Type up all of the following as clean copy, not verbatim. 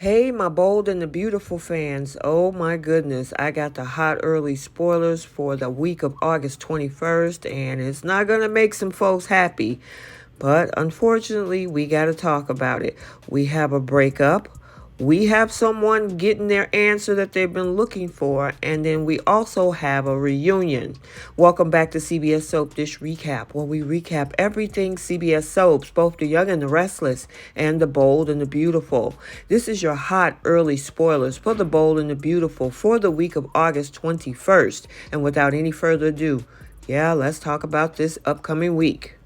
Hey, my bold and the beautiful fans. Oh my goodness, I got the hot early spoilers for the week of August 21st, and it's not going to make some folks happy. But unfortunately, we got to talk about it. We have a breakup. We have someone getting their answer that they've been looking for, and then we also have a reunion. Welcome back to CBS Soap Dish Recap, where we recap everything CBS Soaps, both the young and the restless, and the bold and the beautiful. This is your hot early spoilers for the bold and the beautiful for the week of August 21st. And without any further ado, let's talk about this upcoming week.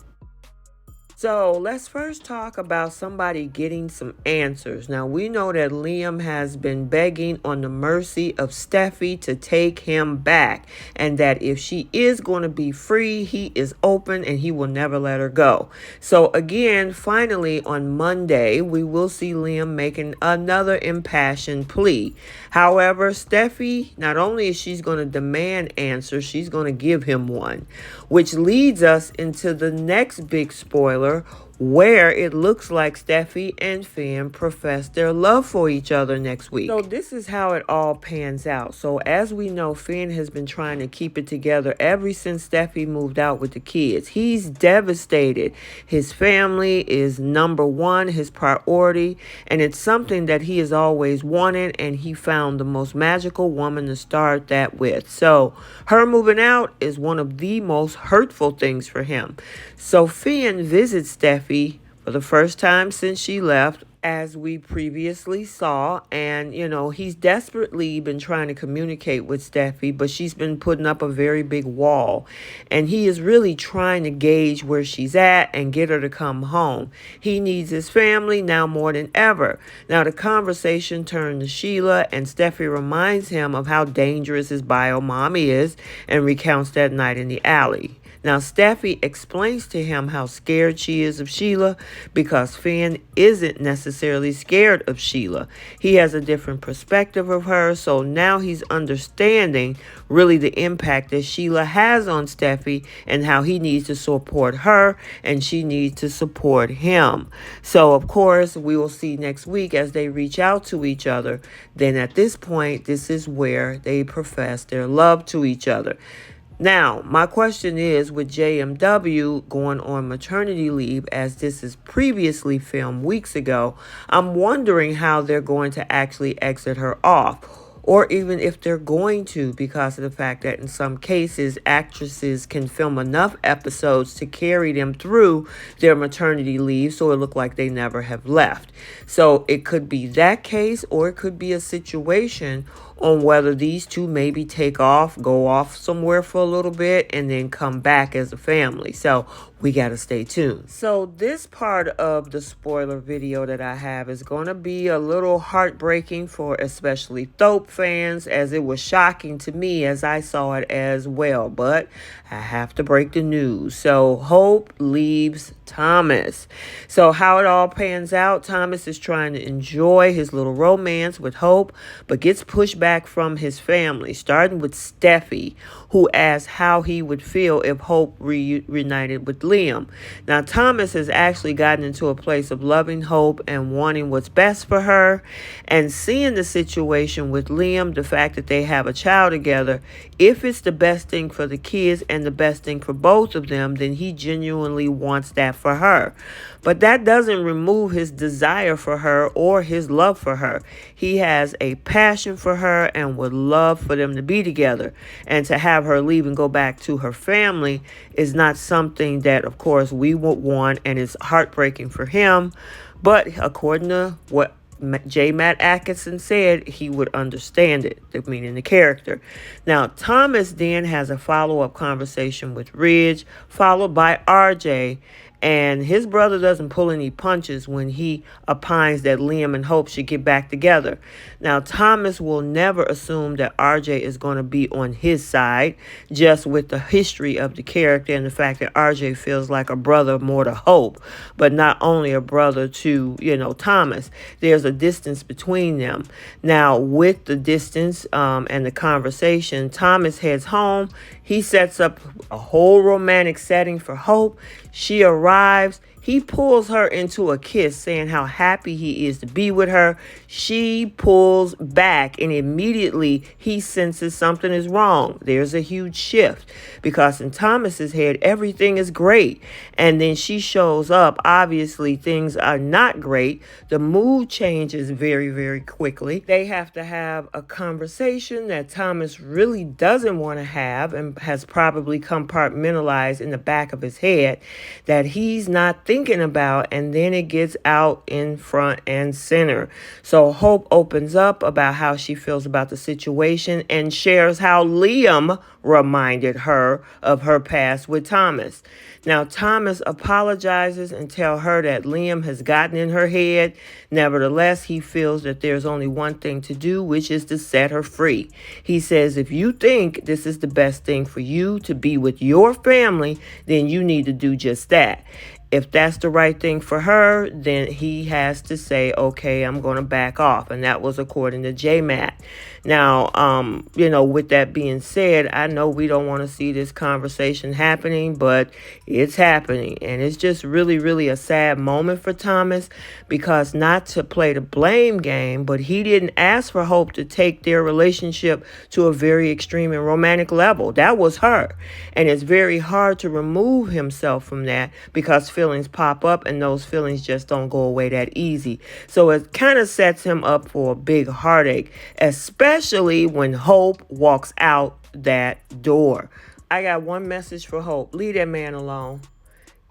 So let's first talk about somebody getting some answers. Now, we know that Liam has been begging on the mercy of Steffi to take him back, and that if she is going to be free, he is open and he will never let her go. So again, finally on Monday, we will see Liam making another impassioned plea. However, Steffi, not only is she's going to demand answers, she's going to give him one, which leads us into the next big spoiler, where it looks like Steffi and Finn profess their love for each other next week. So this is how it all pans out. So as we know, Finn has been trying to keep it together ever since Steffi moved out with the kids. He's devastated. His family is number one, his priority, and it's something that he has always wanted, and he found the most magical woman to start that with. So her moving out is one of the most hurtful things for him. So Finn visits Steffi for the first time since she left, as we previously saw. And, he's desperately been trying to communicate with Steffi, but she's been putting up a very big wall. And he is really trying to gauge where she's at and get her to come home. He needs his family now more than ever. Now, the conversation turned to Sheila, and Steffi reminds him of how dangerous his bio mom is and recounts that night in the alley. Now, Steffi explains to him how scared she is of Sheila, because Finn isn't necessarily scared of Sheila. He has a different perspective of her, so now he's understanding really the impact that Sheila has on Steffi and how he needs to support her and she needs to support him. So, of course, we will see next week as they reach out to each other. Then at this point, this is where they profess their love to each other. Now, my question is, with JMW going on maternity leave, as this is previously filmed weeks ago, I'm wondering how they're going to actually exit her off, or even if they're going to, because of the fact that in some cases, actresses can film enough episodes to carry them through their maternity leave so it look like they never have left. So it could be that case, or it could be a situation on whether these two maybe take off, go off somewhere for a little bit, and then come back as a family. So we got to stay tuned. So this part of the spoiler video that I have is going to be a little heartbreaking for especially Thope fans, as it was shocking to me as I saw it as well. But I have to break the news. So Hope leaves Thomas. So how it all pans out, Thomas is trying to enjoy his little romance with Hope, but gets pushed back from his family, starting with Steffi, who asked how he would feel if Hope reunited with Liam. Now, Thomas has actually gotten into a place of loving Hope and wanting what's best for her, and seeing the situation with Liam, the fact that they have a child together, if it's the best thing for the kids and the best thing for both of them, then he genuinely wants that for her. But that doesn't remove his desire for her or his love for her. He has a passion for her and would love for them to be together. And to have her leave and go back to her family is not something that, of course, we would want, and it's heartbreaking for him. But according to what J. Matt Atkinson said, he would understand it, meaning the character. Now, Thomas then has a follow-up conversation with Ridge, followed by RJ, and his brother doesn't pull any punches when he opines that Liam and Hope should get back together. Now, Thomas will never assume that RJ is going to be on his side, just with the history of the character and the fact that RJ feels like a brother more to Hope, but not only a brother to, Thomas. There's a distance between them. Now, with the distance and the conversation, Thomas heads home. He sets up a whole romantic setting for Hope. She arrives. He pulls her into a kiss, saying how happy he is to be with her. She pulls back, and immediately he senses something is wrong. There's a huge shift because in Thomas's head, everything is great. And then she shows up. Obviously, things are not great. The mood changes very, very quickly. They have to have a conversation that Thomas really doesn't want to have and has probably compartmentalized in the back of his head that he's not thinking about, and then it gets out in front and center. So Hope opens up about how she feels about the situation and shares how Liam reminded her of her past with Thomas. Now, Thomas apologizes and tells her that Liam has gotten in her head. Nevertheless, he feels that there's only one thing to do, which is to set her free. He says, if you think this is the best thing for you to be with your family, then you need to do just that. If that's the right thing for her, then he has to say, okay, I'm going to back off. And that was according to J-Matt. Now, with that being said, I know we don't want to see this conversation happening, but it's happening. And it's just really, really a sad moment for Thomas because not to play the blame game, but he didn't ask for Hope to take their relationship to a very extreme and romantic level. That was her. And it's very hard to remove himself from that because feelings pop up and those feelings just don't go away that easy. So it kind of sets him up for a big heartache, especially when Hope walks out that door. I got one message for Hope. Leave that man alone.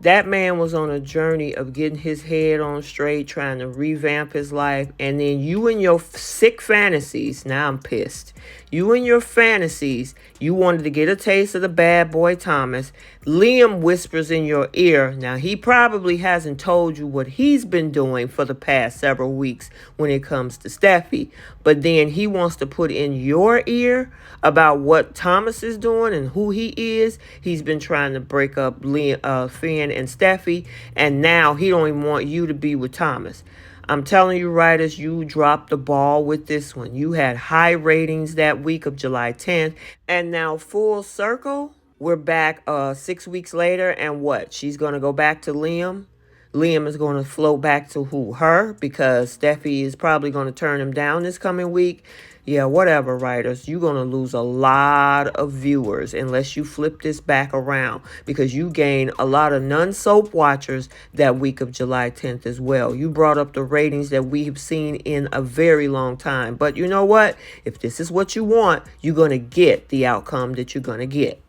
That man was on a journey of getting his head on straight, trying to revamp his life. And then you and your sick fantasies, now I'm pissed. You and your fantasies, you wanted to get a taste of the bad boy Thomas. Liam whispers in your ear. Now, he probably hasn't told you what he's been doing for the past several weeks when it comes to Steffi. But then he wants to put in your ear about what Thomas is doing and who he is. He's been trying to break up Finn and Steffi, and now he don't even want you to be with Thomas. I'm telling you, writers, you dropped the ball with this one. You had high ratings that week of July 10th, and now full circle, we're back 6 weeks later, and what? She's going to go back to Liam. Liam is going to float back to who? Her, because Steffi is probably going to turn him down this coming week. Yeah, whatever, writers. You're going to lose a lot of viewers unless you flip this back around because you gain a lot of non-soap watchers that week of July 10th as well. You brought up the ratings that we've seen in a very long time. But you know what? If this is what you want, you're going to get the outcome that you're going to get.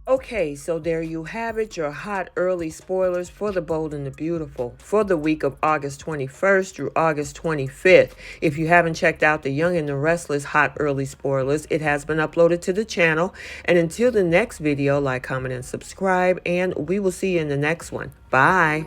Okay, so there you have it, your hot early spoilers for The Bold and the Beautiful for the week of August 21st through August 25th. If you haven't checked out The Young and the Restless hot early spoilers, it has been uploaded to the channel. And until the next video, like, comment, and subscribe, and we will see you in the next one. Bye.